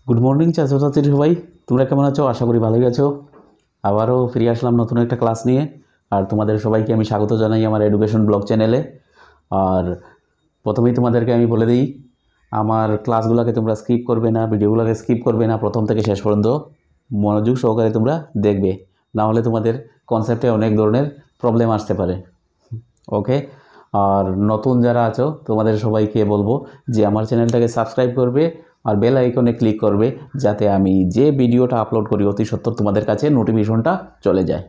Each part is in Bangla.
গুড মর্নিং ছাত্রছাত্রী সবাই, তোমরা কেমন আছো? আশা করি ভালোই আছো। আবারও ফিরে আসলাম নতুন একটা ক্লাস নিয়ে। আর তোমাদের সবাইকে আমি স্বাগত জানাই আমার এডুকেশন ব্লগ চ্যানেলে। আর প্রথমেই তোমাদেরকে আমি বলে দিই, আমার ক্লাসগুলোকে তোমরা স্কিপ করবে না, ভিডিওগুলোকে স্কিপ করবে না, প্রথম থেকে শেষ পর্যন্ত মনোযোগ সহকারে তোমরা দেখবে, না হলে তোমাদের কনসেপ্টে অনেক ধরনের প্রবলেম আসতে পারে। ওকে, আর নতুন যারা আছো তোমাদের সবাইকে বলবো যে আমার চ্যানেলটাকে সাবস্ক্রাইব করবে আর বেল আইকনে ক্লিক করবে, যাতে আমি যে ভিডিওটা আপলোড করি অতি সত্বর তোমাদের কাছে নোটিফিকেশনটা চলে যায়।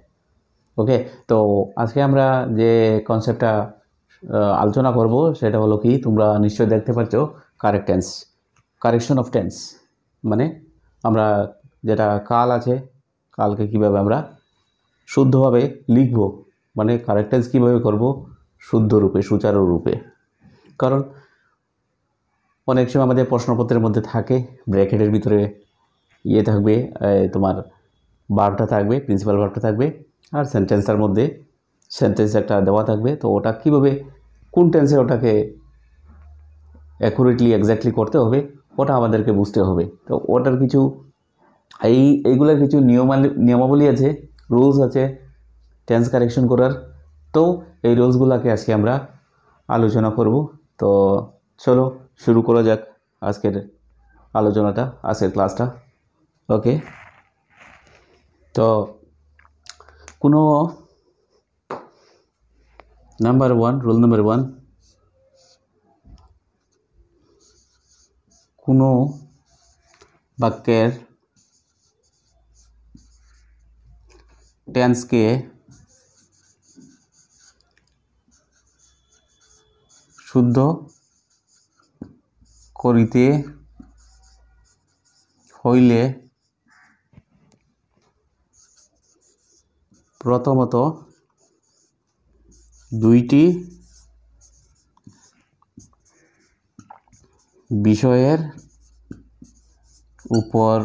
ওকে, তো আজকে আমরা যে কনসেপ্টটা আলোচনা করব সেটা হলো কি, তোমরা নিশ্চয়ই দেখতে পাচ্ছ, correct tense, correction of tense. মানে আমরা যেটা কাল আছে, কালকে কিভাবে আমরা শুদ্ধভাবে লিখব, মানে কারেক্ট টেন্স কীভাবে করব শুদ্ধ রূপে, সুচারু রূপে। কারণ অনেক সময় আমাদের প্রশ্নপত্রের মধ্যে থাকে, ব্র্যাকেটের ভিতরে ইয়ে থাকবে, তোমার ভার্বটা থাকবে, প্রিন্সিপাল ভার্বটা থাকবে, আর সেন্টেন্সটার মধ্যে সেন্টেন্স একটা দেওয়া থাকবে। তো ওটা কীভাবে, কোন টেন্সে ওটাকে অ্যাকুরেটলি এক্স্যাক্টলি করতে হবে, ওটা আমাদেরকে বুঝতে হবে। তো ওটার কিছু এইগুলোর কিছু নিয়মাবলী আছে, রুলস আছে টেন্স কারেকশন করার। তো এই রুলসগুলোকে আজকে আমরা আলোচনা করব। তো চলো শুরু করা যাক আজকের আলোচনাটা, আজকের ক্লাসটা। ওকে, তো কোনো রুল নাম্বার 1, কোনো বাক্যের টেন্সকে শুদ্ধ করিতে হইলে প্রথমত দুইটি বিষয়ের উপর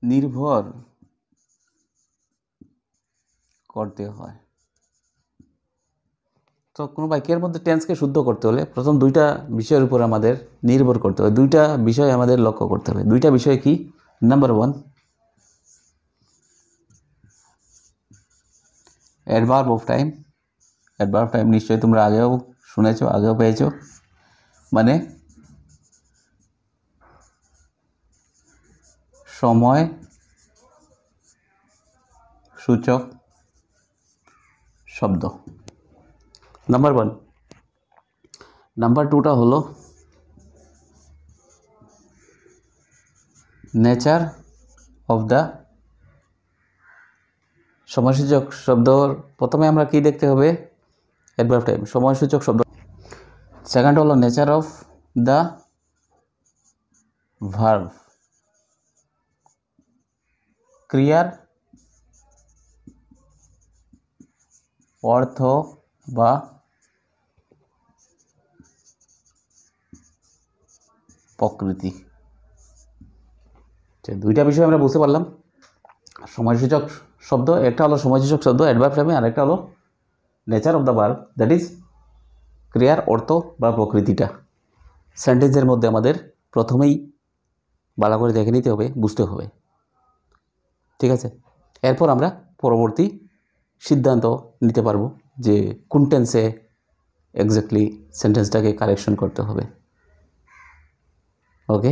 নির্ভর করতে হয়। তো কোনো বাক্যের মধ্যে টেন্সকে শুদ্ধ করতে হলে প্রথম দুইটা বিষয়ের উপর আমাদের নির্ভর করতে হবে, দুইটা বিষয় আমাদের লক্ষ্য করতে হবে। দুইটা বিষয় কি? Number 1, adverb of time. Adverb time নিশ্চয়ই তোমরা আগেও শুনেছো, আগেও পেয়েছো, মানে সময় সূচক শব্দ, নাম্বার 1। নাম্বার 2টা হলো নেচার অফ দ্য। সময়সূচক শব্দর প্রথমে আমরা কি দেখতে হবে? অ্যাডভার্ব টাইম, সময়সূচক শব্দ। সেকেন্ড হলো নেচার অফ দ্য ভার্ব, ক্রিয়ার অর্থ বা প্রকৃতি। দুইটা বিষয় আমরা বুঝতে পারলাম। সময়সূচক শব্দ, একটা হলো সময়সূচক শব্দ অ্যাডভার্ব টাইমে, আর একটা হলো nature of the verb, that is ক্রিয়ার অর্থ বা প্রকৃতিটা সেন্টেন্সের মধ্যে আমাদের প্রথমেই ভালো করে দেখে নিতে হবে, বুঝতে হবে। ঠিক আছে, এরপর আমরা পরবর্তী সিদ্ধান্ত নিতে পারবো যে কোন টেন্সে এক্স্যাক্টলি সেন্টেন্সটাকে কারেকশন করতে হবে। ওকে,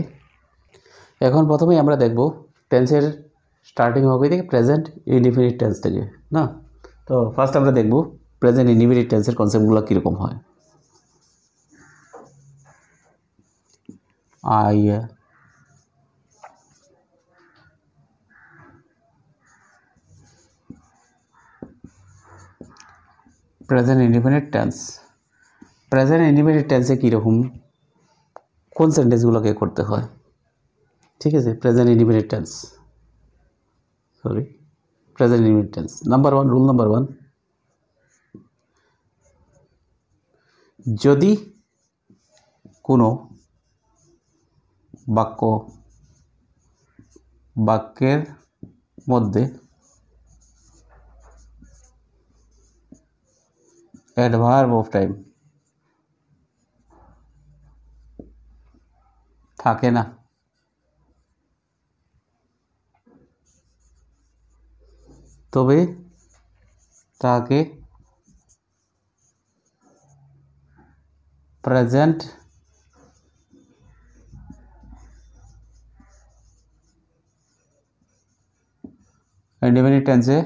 এখন প্রথমেই আমরা দেখব টেন্সের স্টার্টিং হবে থেকে প্রেজেন্ট ইনডিফিনিট টেন্স থেকে, না? তো ফার্স্ট আমরা দেখব প্রেজেন্ট ইনডিফিনিট টেন্সের কনসেপ্টগুলো কীরকম হয়। Present indefinite tense, present indefinite টেন্সে কীরকম, কোন সেন্টেন্সগুলোকে করতে হয়? ঠিক আছে, present indefinite tense, present indefinite tense. Number 1, rule number 1, যদি কোনো বাক্যের মধ্যে অ্যাডভার্ব অফ টাইম থাকে না, তবে তাকে প্রেজেন্ট ইনডিফিনিট টেন্সে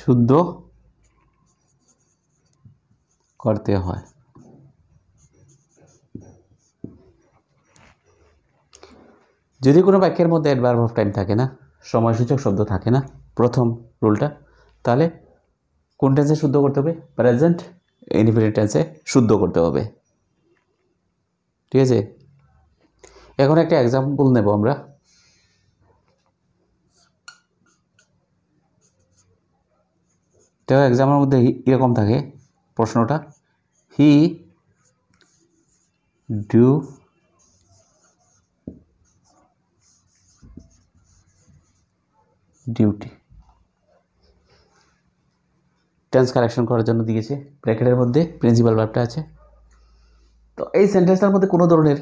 শুদ্ধ করতে হয়। যদি কোনো বাক্যের মধ্যে অ্যাডভার্ব অফ টাইম থাকে না, সময়সূচক শব্দ থাকে না, প্রথম রুলটা, তাহলে কোন টেন্সে শুদ্ধ করতে হবে? প্রেজেন্ট ইনডিফিনিট টেন্সে শুদ্ধ করতে হবে। ঠিক আছে, এখন একটা এক্সাম্পল নেব আমরা। তো এক্সামের মধ্যে এরকম থাকে প্রশ্নটা, he do duty. Tense correction করার জন্য দিয়েছে, ব্র্যাকেটের মধ্যে প্রিন্সিপাল ভার্বটা আছে। তো এই সেন্টেন্সটার মধ্যে কোনো ধরনের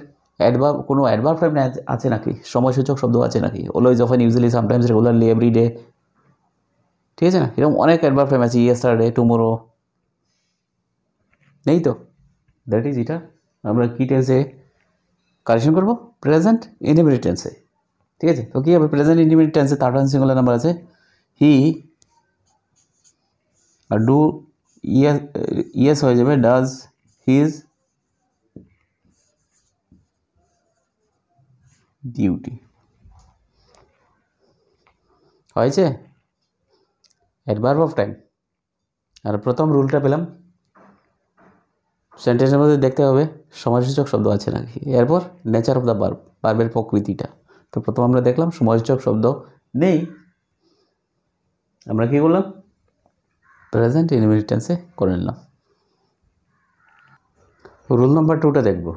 কোনো অ্যাডভার্ব টাইম আছে নাকি, সময়সূচক শব্দ আছে নাকি? Always, often, usually, sometimes, regularly, everyday, ঠিক আছে না? এরকম অনেক অ্যাডভার্ব টাইম আছে, ইয়েস্টারডে, টুমোরো, নেই তো। দ্যাট ইজ এটা আমরা কি টেন্সে কারেকশন করবো? প্রেজেন্ট ইনডিফিনিট টেন্সে। ঠিক আছে, তো কী হবে? প্রেজেন্ট ইনডিফিনিট টেন্সে থার্ড পারসন সিঙ্গুলার নাম্বার আছে হি, আর ডু ইয়েস হয়ে যাবে ডাজ হিজ ডিউটি। হয়েছে অ্যাডভার্ব অফ টাইম। আর প্রথম রুলটা পেলাম, সেন্টেন্সের মধ্যে দেখতে হবে সময়সূচক শব্দ আছে নাকি। এরপর নেচার অফ দ্য ভার্ব, ভার্বের প্রকৃতিটা। তো প্রথম আমরা দেখলাম সময়সূচক শব্দ নেই, আমরা কি করলাম? প্রেজেন্ট ইনডিফিনিট টেন্সে করে নিলাম। রুল নাম্বার 2টা দেখব।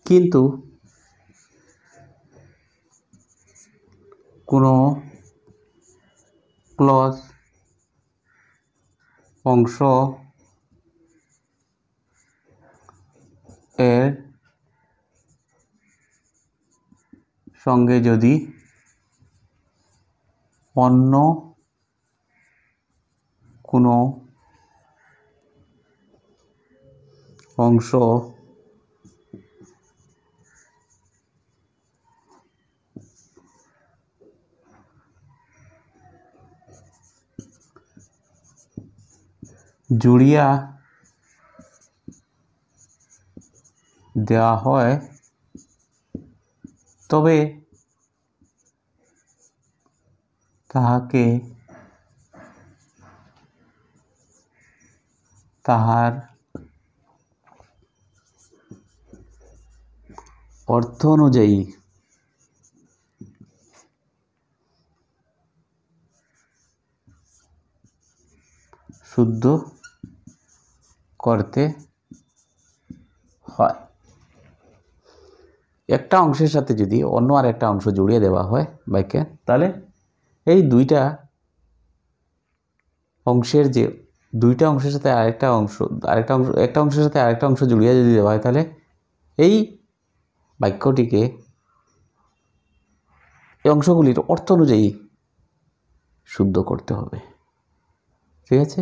কিন্তু কোনো ক্লজ অংশ এর সঙ্গে যদি অন্য কোনো অংশ জুড়িয়া দেওয়া হয়, তবে তাহাকে তাহার অর্থ অনুযায়ী শুদ্ধ করতে হয়। একটা অংশের সাথে যদি অন্য আর একটা অংশ জুড়িয়ে দেওয়া হয় বাক্যে, তাহলে এই দুইটা অংশের যে দুইটা অংশের সাথে একটা অংশের সাথে আরেকটা অংশ জুড়িয়ে যদি দেওয়া হয়, তাহলে এই বাক্যটিকে এই অংশগুলির অর্থ অনুযায়ী শুদ্ধ করতে হবে। ঠিক আছে,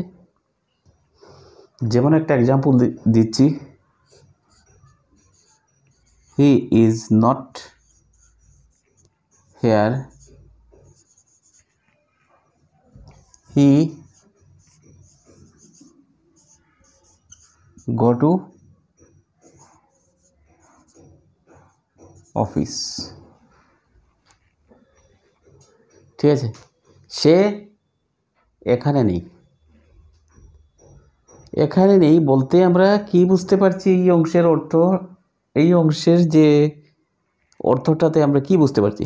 যেমন একটা এক্সাম্পল দিচ্ছি, he is not here, he go to office. ঠিক আছে, সে এখানে নেই। এখানে নেই বলতে আমরা কি বুঝতে পারছি? এই অংশের অর্থ, এই অংশের যে অর্থটাতে আমরা কি বুঝতে পারছি?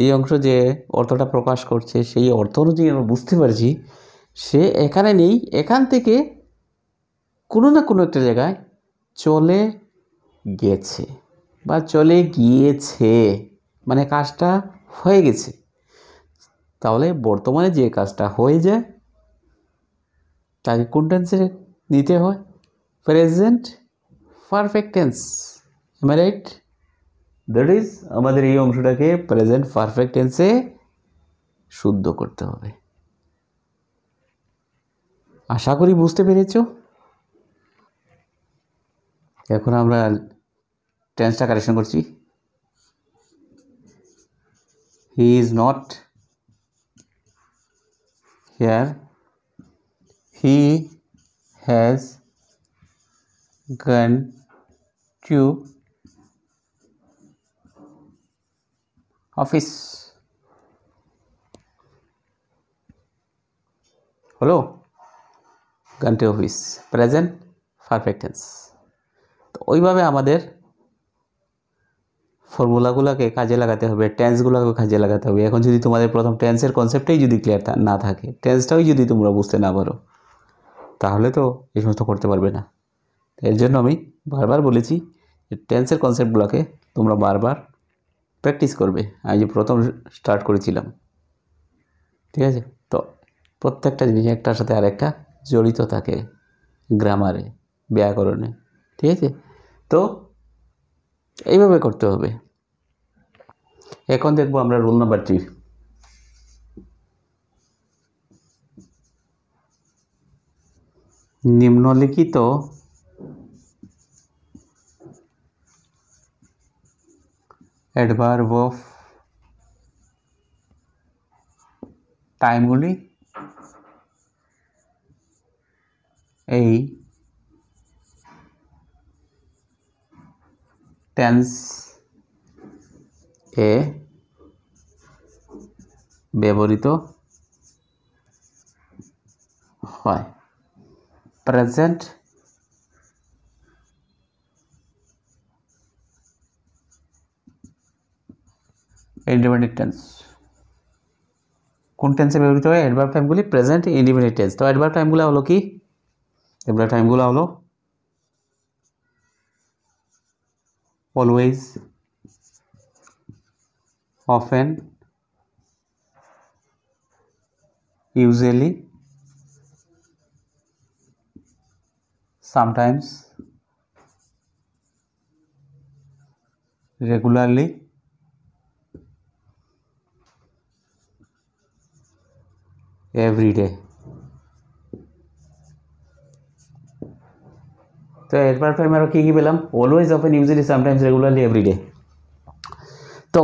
এই অংশ যে অর্থটা প্রকাশ করছে সেই অর্থ অনুযায়ী আমরা বুঝতে পারছি সে এখানে নেই, এখান থেকে কোনো না কোনো একটা জায়গায় চলে গেছে। বা চলে গিয়েছে, মানে কাজটা হয়ে গেছে। তাহলে বর্তমানে যে কাজটা হয়ে যায় তাকে কোন টেন্সে নিতে হয়? Present perfect tense. Am I right? That is আমাদের এই অংশটাকে প্রেজেন্ট পারফেক্ট টেন্সে শুদ্ধ করতে হবে। আশা করি বুঝতে পেরেছো। এখন আমরা টেন্সটা কারেকশন করছি। হি is not here, he has gone to office। হলো gone to office, present perfect tense. তো ওইভাবে আমাদের ফর্মুলাগুলোকে কাজে লাগাতে হবে, টেন্সগুলোকে কাজে লাগাতে হবে। এখন যদি তোমাদের প্রথম টেন্সের কনসেপ্টটাই যদি ক্লিয়ার না থাকে, টেন্সটাই যদি তোমরা বুঝতে না পারো, তাহলে তো এই সমস্ত করতে পারবে না। এর জন্য আমি বারবার বলেছি যে টেন্সের কনসেপ্টগুলোকে তোমরা বারবার প্র্যাকটিস করবে। আমি যে প্রথম স্টার্ট করেছিলাম, ঠিক আছে? তো প্রত্যেকটা জিনিস একটার সাথে আরেকটা জড়িত থাকে, গ্রামারে, ব্যাকরণে, ঠিক আছে? তো এইভাবে করতে হবে। এখন দেখবো আমরা রুল নাম্বার 3। নিম্নলিখিত অ্যাডভার্ব অফ টাইমগুলি এই টেন্স এ ব্যবহৃত হয়। Present independent tense. কোন টেন্সে ব্যবহৃত হয়? অ্যাডভার্ব টাইমগুলি প্রেজেন্ট ইন্ডিপেন্ডেন্ট টেন্স। তো অ্যাডভার্ব টাইমগুলো হলো কি? অ্যাডভার্ব টাইমগুলো হলো always, often, usually, sometimes, regularly, every day। তো অ্যাডভার্ব টাইম আরও কী কী পেলাম? Always, often, usually, sometimes, regularly, everyday. তো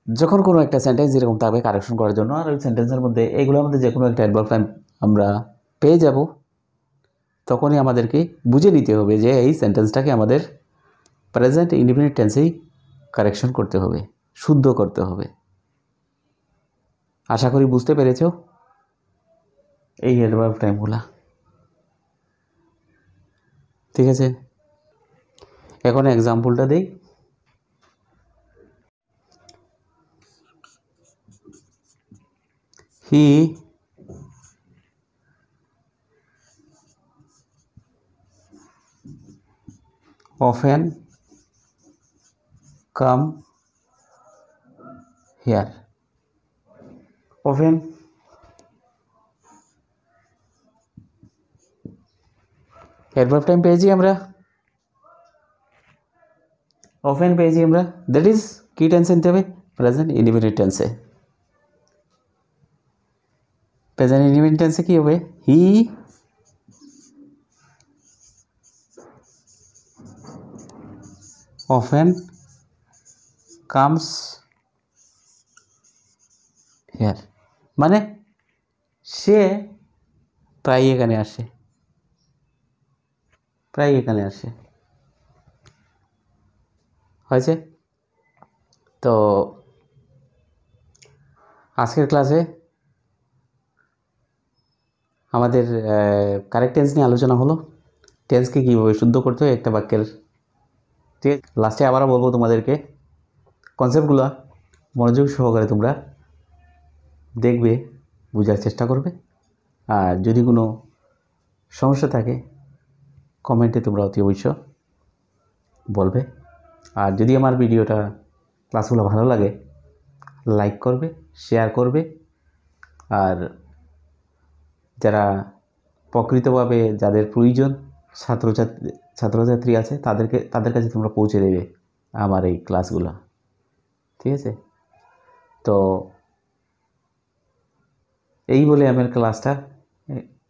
যখন কোনো একটা সেন্টেন্স এরকম থাকবে কারেকশন করার জন্য, আর ওই সেন্টেন্সের মধ্যে এইগুলোর মধ্যে যে কোনো একটা অ্যাডভার্ব টাইম আমরা পেয়ে যাব, তখনই আমাদেরকে বুঝে নিতে হবে যে এই সেন্টেন্সটাকে আমাদের প্রেজেন্ট ইন্ডিপেন্ডেন্ট টেন্সেই কারেকশন করতে হবে, শুদ্ধ করতে হবে। আশা করি বুঝতে পেরেছো এই অ্যাডভার্ব টাইমগুলা, ঠিক আছে? এখন এক্সাম্পলটা দিই। হি often come here। often adverb time পেয়েছি আমরা, often পেয়েছি আমরা, দ্যাট ইজ কি টেন্সে নিতে হবে? প্রেজেন্ট ইন্ডিপেন্ডেন্ট টেন্সে। প্রেজেন্ট ইন্ডিপেন্ডেন্ট টেন্সে কী হবে? হি often comes here, মানে সে প্রায় এখানে আসে, প্রায় এখানে আসে। হয়েছে? তো আজকের ক্লাসে আমাদের কারেক্ট টেন্স নিয়ে আলোচনা হলো, টেন্সকে কীভাবে শুদ্ধ করতে হয় একটা বাক্যের। ঠিক, লাস্টে আবারও বলবো তোমাদেরকে কনসেপ্টগুলো মনোযোগ সহকারে তোমরা দেখবে, বোঝার চেষ্টা করবে। আর যদি কোনো সমস্যা থাকে কমেন্টে তোমরা অতি অবশ্য বলবে। আর যদি আমার ভিডিওটা ক্লাসগুলো ভালো লাগে লাইক করবে, শেয়ার করবে। আর যারা প্রকৃতভাবে যাদের প্রয়োজন ছাত্রছাত্রী আছে তাদের কাছে তোমরা পৌঁছে দেবে আমার এই ক্লাসগুলো, ঠিক আছে? তো এই বলে আমার ক্লাসটা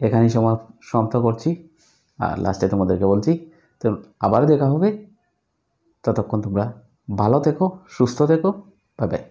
এখানেই সমাপ্ত করছি। আর লাস্টে তোমাদেরকে বলছি, তো আবার দেখা হবে। ততক্ষণ তোমরা ভালো থেকো, সুস্থ থেকো। Bye bye.